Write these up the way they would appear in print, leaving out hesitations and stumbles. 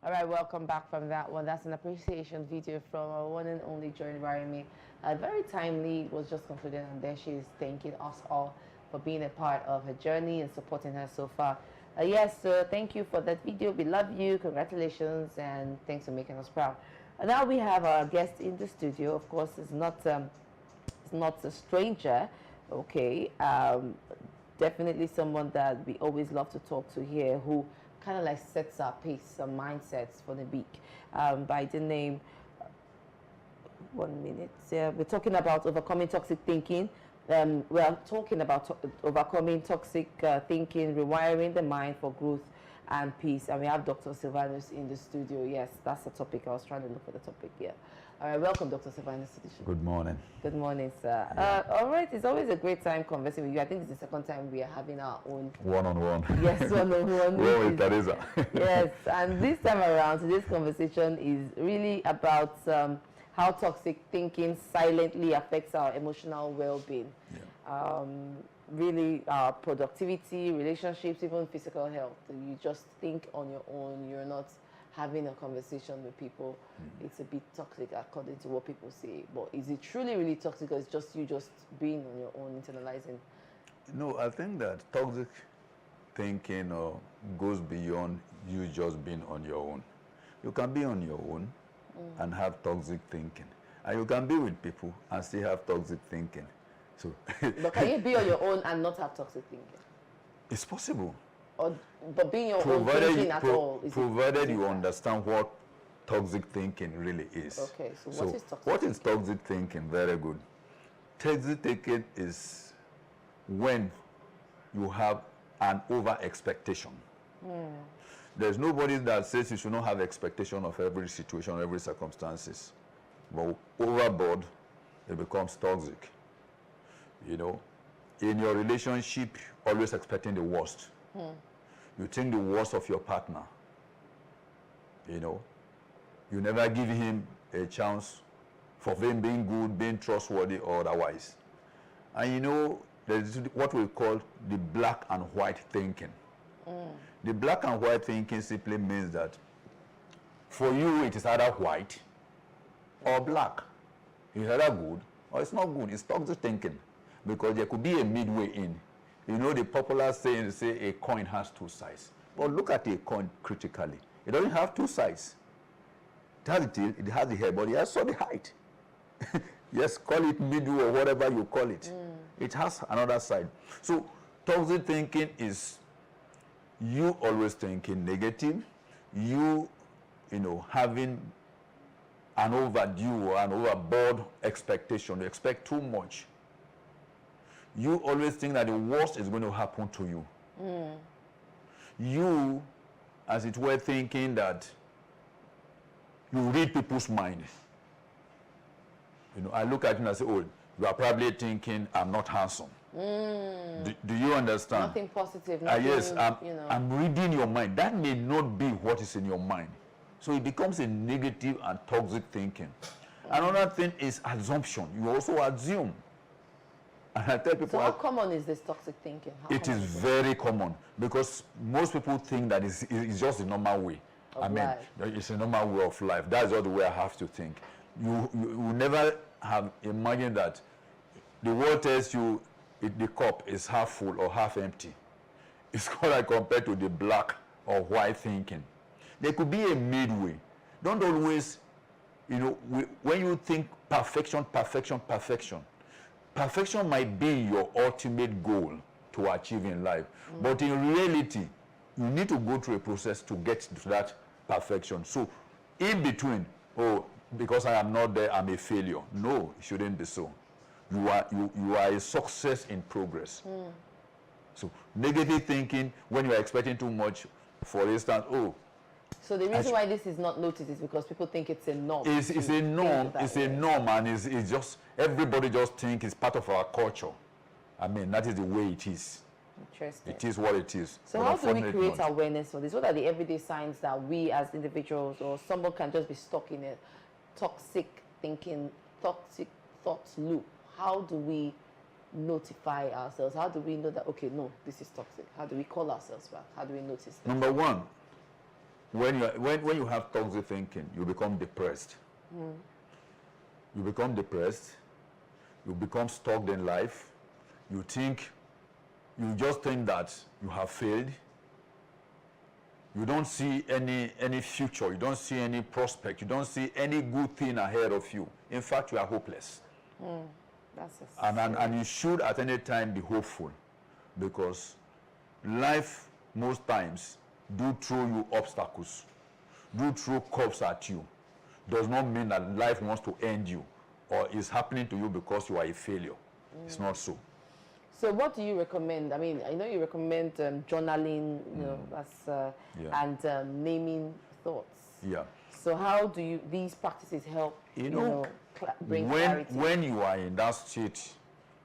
All right, welcome back from that one. That's an appreciation video from our one and only Rewiring. Very timely. It was just concluded, and there she is thanking us all for being a part of her journey and supporting her so far. Yes, thank you for that video. We love you. Congratulations, and thanks for making us proud. And now we have our guest in the studio. Of course, it's not a stranger. Okay, definitely someone that we always love to talk to here, who kind of like sets our pace, some mindsets for the week. By the name, 1 minute. We're talking about overcoming toxic thinking. We are talking about overcoming toxic thinking, rewiring the mind for growth and peace. And we have Dr. Sylvanus in the studio. Yes, that's the topic. I was trying to look for the topic here. All right, welcome, Dr. Sylvanus to the show. Good morning. Good morning, sir. Yeah. All right, it's always a great time conversing with you. I think it's the second time we are having our own one-on-one. Yes, one-on-one. Well, with Teresa. Yes, and this time around, today's conversation is really about how toxic thinking silently affects our emotional well-being. Yeah. Really, our productivity, relationships, even physical health. You just think on your own. You're not having a conversation with people. It's a bit toxic according to what people say. But is it truly really toxic, or is just you just being on your own, internalizing? No, I think that toxic thinking goes beyond you just being on your own. You can be on your own and have toxic thinking. And you can be with people and still have toxic thinking. So but can you be on your own and not have toxic thinking? It's possible. But being your own thinking at all. Provided you understand what toxic thinking really is. Okay, so what is toxic What is toxic thinking? Very good. Toxic thinking is when you have an over-expectation. There's nobody that says you should not have expectation of every situation, every circumstances. But overboard, it becomes toxic. You know, in your relationship, always expecting the worst. You think the worst of your partner. You know, you never give him a chance for him being good, being trustworthy, or otherwise. And you know, there's what we call the black and white thinking. The black and white thinking simply means that for you, it is either white or black. It's either good or it's not good. It's toxic thinking, because there could be a midway in. You know, the popular saying, say a coin has two sides. But look at a coin critically. It doesn't have two sides. It has the tail, it has the head, but it has the height. Yes, call it middle or whatever you call it. It has another side. So toxic thinking is you always thinking negative, you know, having an overdue or an overboard expectation. You expect too much. You always think that the worst is going to happen to you. You, as it were, thinking that you read people's minds. You know, I look at you and say, oh, you are probably thinking I'm not handsome. Do you understand? Nothing positive. Nothing, yes, you know. I'm reading your mind. That may not be what is in your mind. So it becomes a negative and toxic thinking. Another thing is assumption. You also assume. And I tell people, so how common is this toxic thinking? It is very common, because most people think that it's just the normal way. I mean, it's a normal way of life. That's just the way I have to think. You never have imagined that the world tells you the cup is half full or half empty. It's kind of compared to the black or white thinking. There could be a midway. Don't always, you know, when you think perfection, perfection, perfection, perfection might be your ultimate goal to achieve in life. But in reality, you need to go through a process to get to that perfection. So in between, oh, because I am not there, I'm a failure. No, it shouldn't be so. You are a success in progress. So negative thinking, when you are expecting too much, for instance, oh. So the reason why this is not noticed is because people think it's a norm. It's a norm. It's a norm, and it's just, everybody just think it's part of our culture. I mean, that is the way it is. Interesting. It is what it is. So how do we create awareness for this? What are the everyday signs that we as individuals or someone can just be stuck in a toxic thinking, toxic thoughts loop? How do we notify ourselves? How do we know that, okay, no, this is toxic? How do we call ourselves back? How do we notice that? Number one, when you have toxic thinking, you become depressed. You become depressed. You become stuck in life. You just think that you have failed. You don't see any future. You don't see any prospect. You don't see any good thing ahead of you. In fact, you are hopeless. And you should at any time be hopeful, because life most times do throw you obstacles, do throw curbs at you. Does not mean that life wants to end you or is happening to you because you are a failure. It's not so. So what do you recommend? I mean, I know you recommend journaling, you know, and naming thoughts. Yeah. So how do these practices help, bring clarity? When you are in that state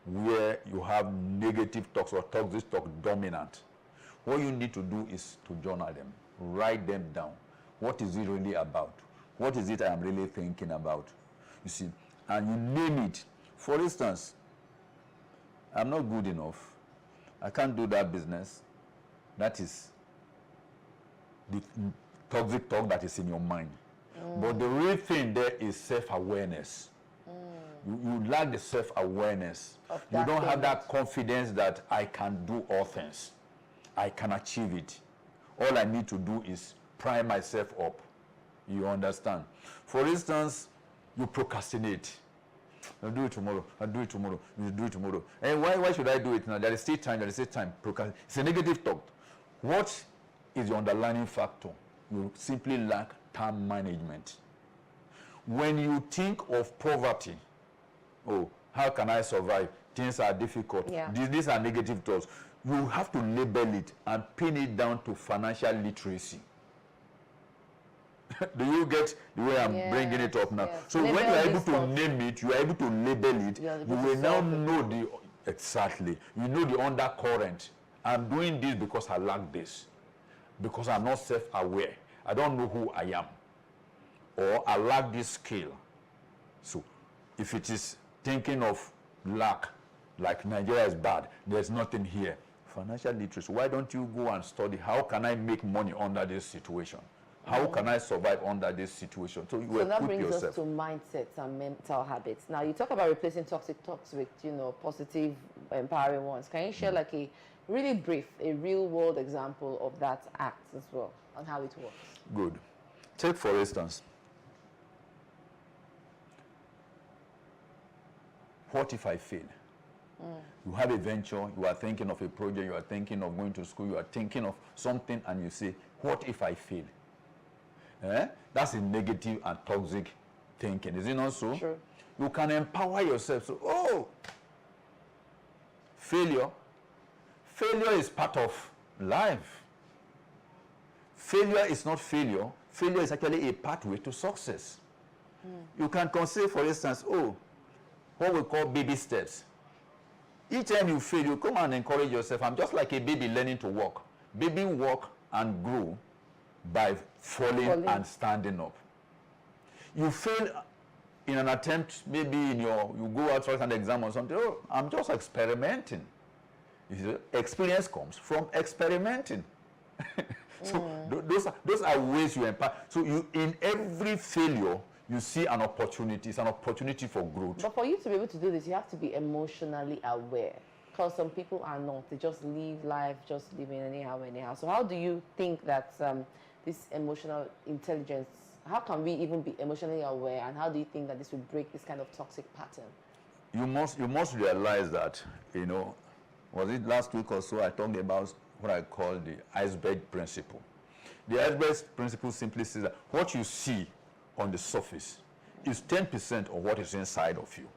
where you have negative thoughts or toxic thoughts dominant, what you need to do is to journal them, write them down. What is it really about? What is it I am really thinking about? You see, and you name it. For instance, I'm not good enough. I can't do that business. That is the toxic talk that is in your mind. But the real thing there is self-awareness. You lack the self-awareness. You don't have that confidence that I can do all things. I can achieve it. All I need to do is prime myself up. You understand? For instance, you procrastinate. I'll do it tomorrow. I'll do it tomorrow. You do it tomorrow. And why should I do it now? There is still time. There is still time. It's a negative thought. What is the underlying factor? You simply lack time management. When you think of poverty, oh, how can I survive? Things are difficult. Yeah. These are negative thoughts. You have to label it and pin it down to financial literacy. Do you get the way I'm bringing it up now? Yes. So Label when you are able to stuff. name it, you are able to label it, you will now know exactly. You know the undercurrent. I'm doing this because I lack this. Because I'm not self-aware. I don't know who I am. Or I lack this skill. So if it is thinking of lack, like Nigeria is bad, there's nothing here. Financial literacy, why don't you go and study how can I make money under this situation? How can I survive under this situation? So you that equip brings yourself. us to mindsets and mental habits. Now, you talk about replacing toxic thoughts with, positive, empowering ones. Can you share like a really brief, a real-world example of that act as well, and how it works? Good. Take, for instance, what if I fail? You have a venture, you are thinking of a project, you are thinking of going to school, you are thinking of something, and you say, what if I fail? That's a negative and toxic thinking, is it not so? Sure. You can empower yourself. So, failure is part of life. Failure is not failure. Failure is actually a pathway to success. You can consider, for instance, what we call baby steps. Each time you fail, you come and encourage yourself. I'm just like a baby learning to walk. Baby walk and grow by falling and standing up. You fail in an attempt, maybe you go out for an exam or something. Oh, I'm just experimenting. Experience comes from experimenting. So those are ways you empower. So in every failure, you see an opportunity. It's an opportunity for growth. But for you to be able to do this, you have to be emotionally aware. Because some people are not. They just live life, just living anyhow. So how do you think that this emotional intelligence, how can we even be emotionally aware, and how do you think that this will break this kind of toxic pattern? You must realize that, was it last week or so I talked about what I call the iceberg principle. The iceberg principle simply says that what you see on the surface is 10% of what is inside of you.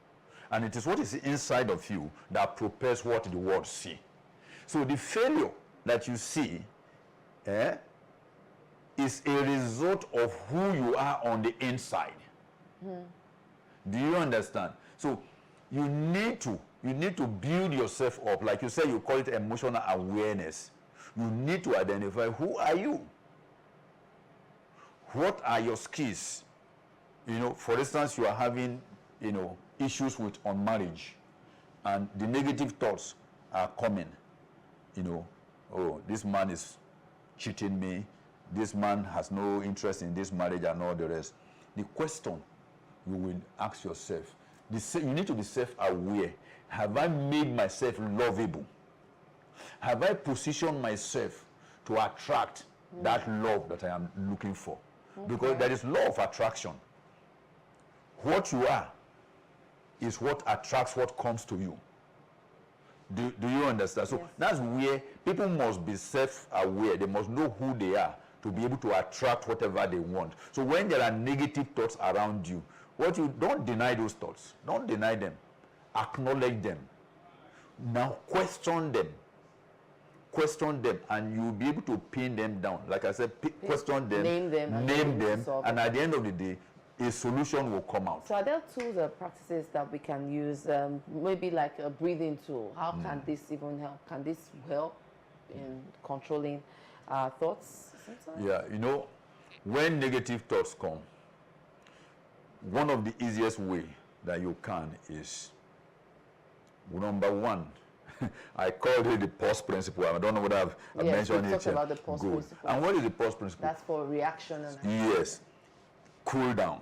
And it is what is inside of you that propels what the world see. So the failure that you see is a result of who you are on the inside. Do you understand? So you need to build yourself up. Like you said, you call it emotional awareness. You need to identify who are you. What are your skills? For instance, you are having, issues on marriage, and the negative thoughts are coming. Oh, this man is cheating me. this man has no interest in this marriage and all the rest. The question you will ask yourself, you need to be self-aware. Have I made myself lovable? Have I positioned myself to attract that love that I am looking for? Okay. Because there is law of attraction. What you are is what attracts what comes to you. Do you understand? So that's where people must be self-aware. They must know who they are to be able to attract whatever they want. So when there are negative thoughts around you, don't deny those thoughts. Don't deny them. Acknowledge them. Now question them. Question them, and you'll be able to pin them down. Like I said, question them, name them, and at the end of the day, a solution will come out. So are there tools or practices that we can use, maybe like a breathing tool? How can this even help? Can this help in controlling our thoughts sometimes? Yeah, you know, when negative thoughts come, one of the easiest way that you can is, number one, I called it the pause principle. I don't know what I've mentioned it. About the pause principle. And what is the pause principle? That's for reaction and yes. Cool down.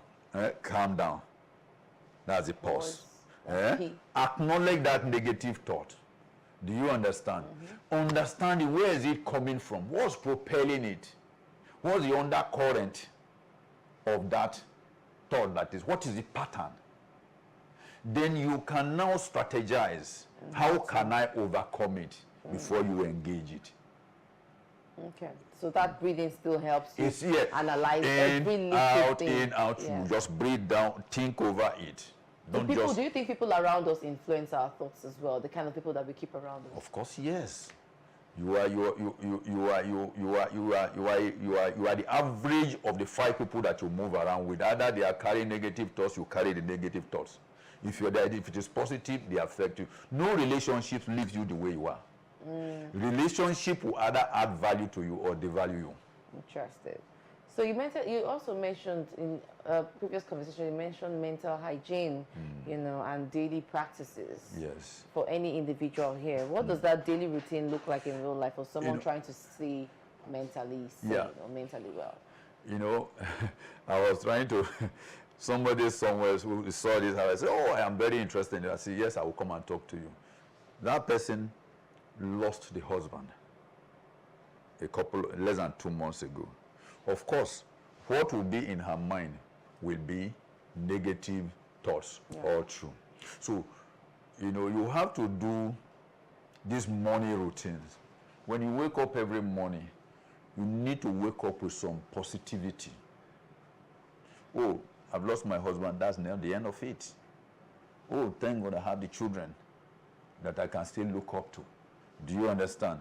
Calm down. That's the pause. Acknowledge that negative thought. Do you understand? Understanding where is it coming from? What's propelling it? What's the undercurrent of that thought that is? What is the pattern? Then you can now strategize. How can I overcome it before you engage it? Okay, so that breathing still helps you analyze every little thing. In, out, you just breathe down, think over it. Do you think people around us influence our thoughts as well? The kind of people that we keep around us? Of course, yes. You are the average of the 5 people that you move around with. Either they are carrying negative thoughts, you carry the negative thoughts. If it is positive, they affect you. No relationship leaves you the way you are. Relationship will either add value to you or devalue you. Interesting. So you also mentioned in a previous conversation, you mentioned mental hygiene, you know, and daily practices. Yes. For any individual here, what does that daily routine look like in real life for someone trying to stay mentally sane or mentally well? You know, I was trying to. Somebody somewhere who saw this, I said, "Oh, I am very interested in it." I said, "Yes, I will come and talk to you." That person lost the husband less than 2 months ago. Of course, what will be in her mind will be negative thoughts, all true. So, you know, you have to do these morning routines. When you wake up every morning, you need to wake up with some positivity. Oh, I've lost my husband, that's not the end of it. Oh, thank God I have the children that I can still look up to. Do you understand?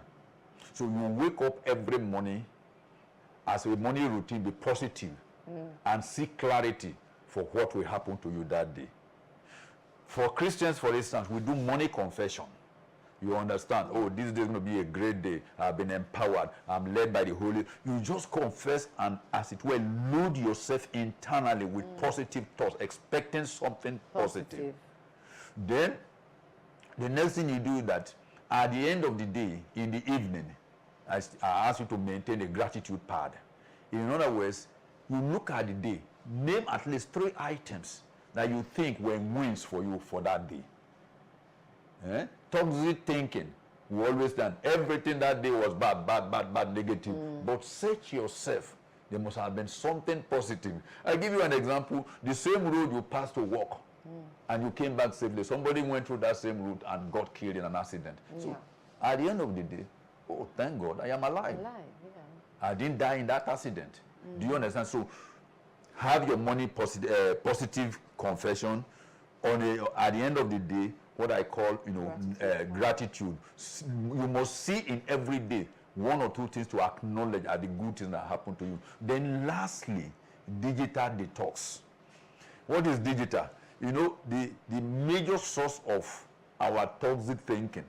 So you wake up every morning as a morning routine, be positive and seek clarity for what will happen to you that day. For Christians, for instance, we do morning confession. You understand? Oh, this day is going to be a great day. I've been empowered. I'm led by the Holy. You just confess and, as it were, load yourself internally with positive thoughts, expecting something positive. Then, the next thing you do is that at the end of the day, in the evening, I ask you to maintain a gratitude pad. In other words, you look at the day, name at least 3 items that you think were wins for you for that day. Toxic thinking, we always done everything that day was bad, negative. But search yourself. There must have been something positive. I'll give you an example. The same road you passed to work and you came back safely. Somebody went through that same route and got killed in an accident. So at the end of the day, oh, thank God, I am alive. I didn't die in that accident. Do you understand? So have your morning positive confession. At the end of the day, what I call, gratitude. You must see in every day 1 or 2 things to acknowledge are the good things that happen to you. Then lastly, digital detox. What is digital? You know, the major source of our toxic thinking,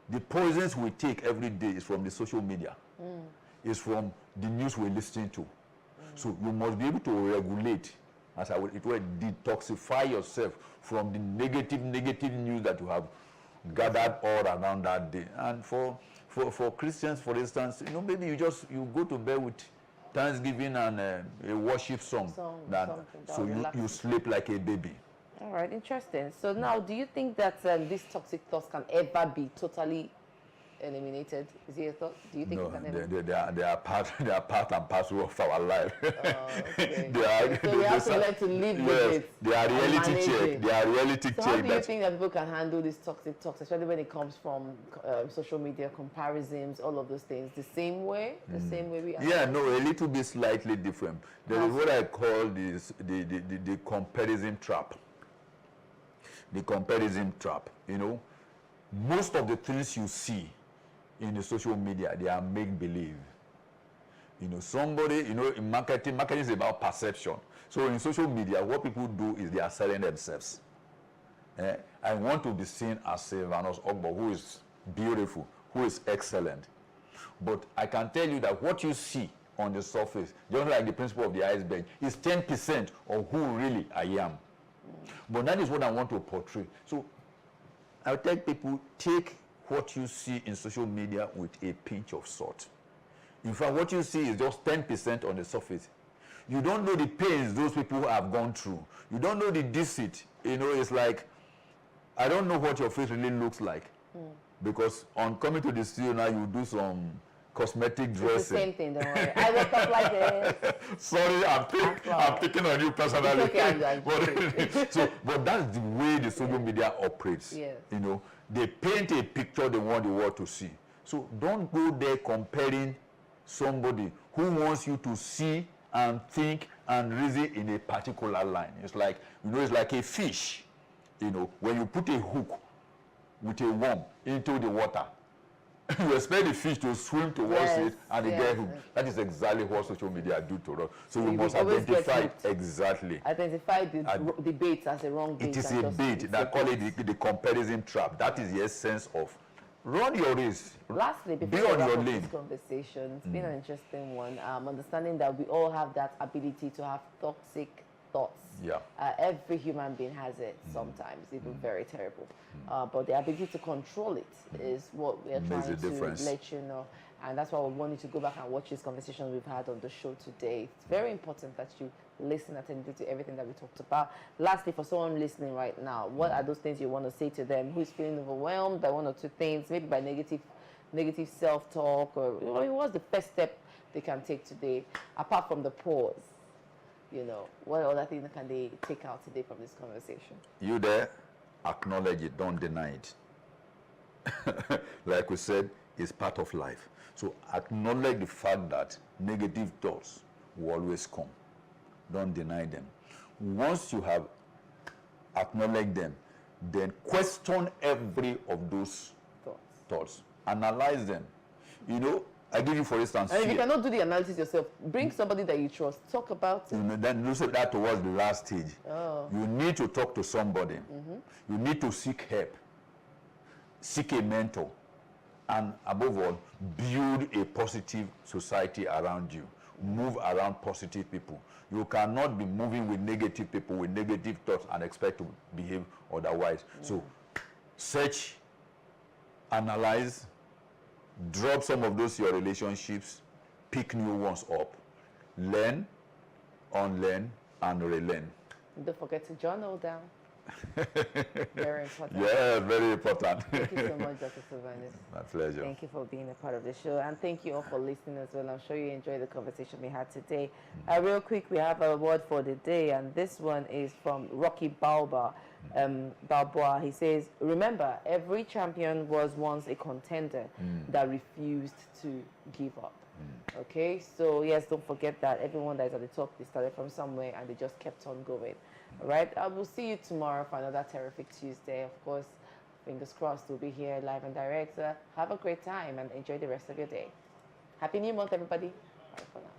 the poisons we take every day is from the social media. Is from the news we're listening to. So you must be able to regulate, as it will detoxify yourself from the negative news that you have gathered all around that day. And for For Christians, for instance, maybe you go to bed with Thanksgiving and a worship song. So you sleep like a baby. All right, interesting. So now, do you think that these toxic thoughts can ever be totally eliminated? Is it a thought? Do you think No, it can ever? they are part and parcel of our life. Okay. So we have to learn to live with it. They are reality check. They are reality check. So how do you think that people can handle these toxic talks, especially when it comes from social media comparisons, all of those things, the same way? The same way we are? Yeah, no, a little bit slightly different. There is what I call the comparison trap. The comparison trap. Most of the things you see in the social media, they are make-believe. Somebody, in marketing is about perception. So in social media, what people do is they are selling themselves. I want to be seen as Sylvanus Ogbo, who is beautiful, who is excellent. But I can tell you that what you see on the surface, just like the principle of the iceberg, is 10% of who really I am. But that is what I want to portray. So I tell people, take what you see in social media with a pinch of salt. In fact, what you see is just 10% on the surface. You don't know the pains those people have gone through. You don't know the deceit. It's like, I don't know what your face really looks like. Because on coming to the studio now, you do some cosmetic dressing. It's the same thing, don't worry. I woke up like this. Sorry, I'm picking on you personally. It's okay, but that's the way the social media operates. Yes. They paint a picture they want the world to see. So don't go there comparing somebody who wants you to see and think and reason in a particular line. It's like, it's like a fish. When you put a hook with a worm into the water, you expect the fish to swim towards it and they get hooked. That is exactly what social media do to us. So you must identify exactly. Identify the bait as a wrong bait. It is a bait. They call it the comparison trap. That is the essence of run your race. Lastly, before we wrap up this conversation, it's been an interesting one. Understanding that we all have that ability to have toxic thoughts. Yeah. Every human being has it sometimes, even very terrible. But the ability to control it is what we are trying to let you know. And that's why we want you to go back and watch this conversation we've had on the show today. It's very important that you listen attentively to everything that we talked about. Lastly, for someone listening right now, what are those things you want to say to them who is feeling overwhelmed by one or two things, maybe by negative self-talk, or what's the first step they can take today, apart from the pause? What other things can they take out today from this conversation? You there, acknowledge it, don't deny it. Like we said, it's part of life. So acknowledge the fact that negative thoughts will always come. Don't deny them. Once you have acknowledged them, then question every of those thoughts. Analyze them. I give you, for instance, and if you cannot do the analysis yourself, bring somebody that you trust. Talk about it. Then you say that towards the last stage. You need to talk to somebody. You need to seek help. Seek a mentor. And above all, build a positive society around you. Move around positive people. You cannot be moving with negative people, with negative thoughts, and expect to behave otherwise. So, search, analyze, drop some of those your relationships, pick new ones up, learn, unlearn, and relearn. Don't forget to journal down. Very important. Yeah, very important. Thank you so much, Dr. Sylvanus. My pleasure. Thank you for being a part of the show, and thank you all for listening as well. I'm sure you enjoyed the conversation we had today. Real quick, we have a word for the day, and this one is from Rocky Balboa. He says, remember, every champion was once a contender that refused to give up. Okay, so yes, don't forget that everyone that is at the top, they started from somewhere and they just kept on going. All right, I will see you tomorrow for another terrific Tuesday. Of course, fingers crossed, we'll be here live and direct. Have a great time and enjoy the rest of your day. Happy New Month, everybody. Bye for now.